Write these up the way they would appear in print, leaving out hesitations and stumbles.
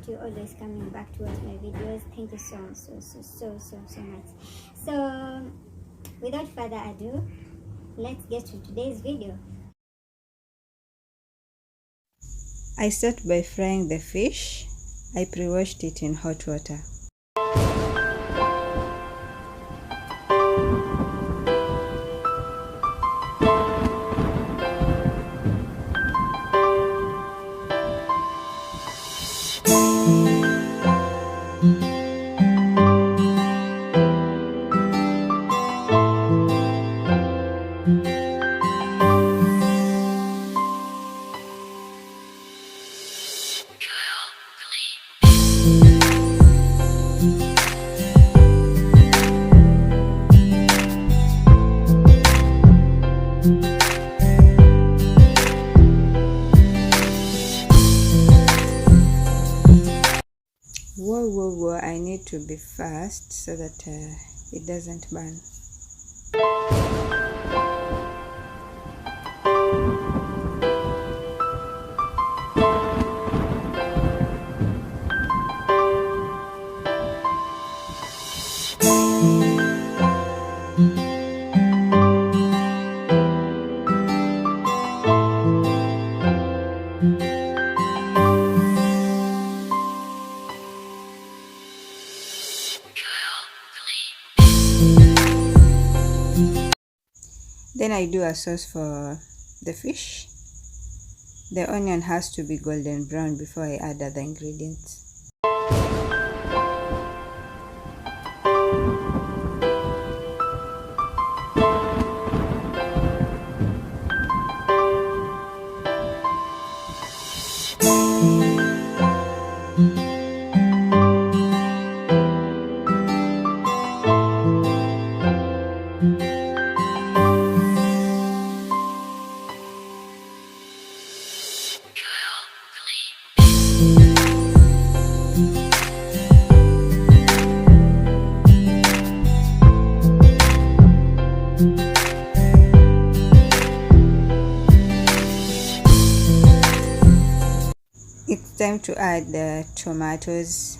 appreciate you always coming back to watch my videos. Thank you so much. So without further ado, let's get to today's video. I start by frying the fish. I pre-washed it in hot water. Whoa, I need to be fast so that it doesn't burn. Then I do a sauce for the fish. The onion has to be golden brown before I add other ingredients. It's time to add the tomatoes.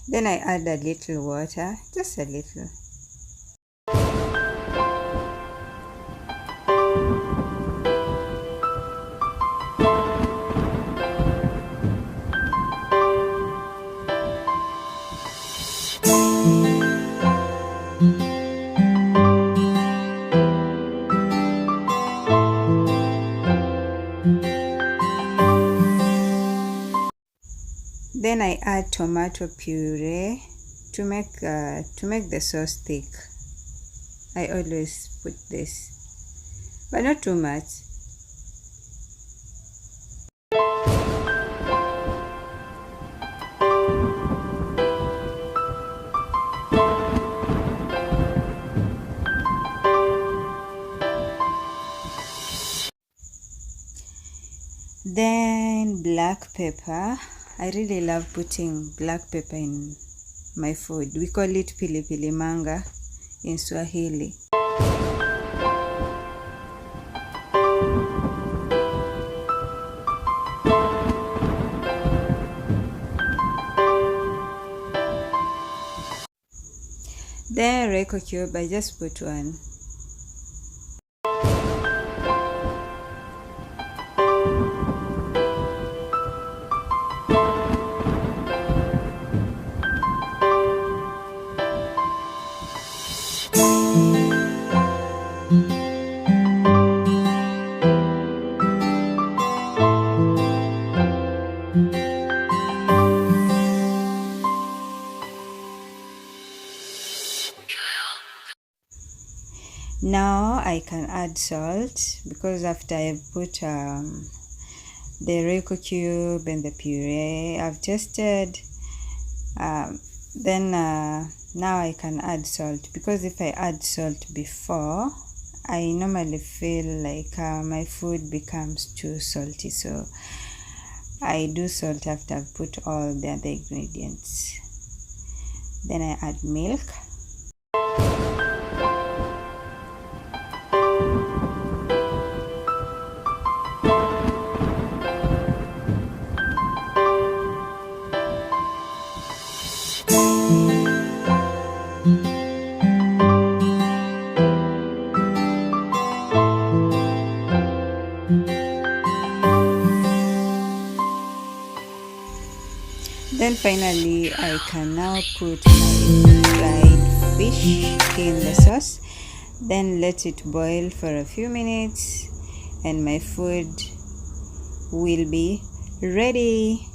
Then I add a little water, just a little. Then I add tomato puree to make the sauce thick. I always put this, but not too much. Then black pepper. I really love putting black pepper in my food. We call it pilipili manga in Swahili. Then Reiko cube, I just put one. Now I can add salt because after I put the Reiko cube and the puree, I've tasted. Then now I can add salt, because if I add salt before, I normally feel like my food becomes too salty. So I do salt after I've put all the other ingredients. Then I add milk. Then finally, I can now put my fried fish in the sauce. Then let it boil for a few minutes and my food will be ready.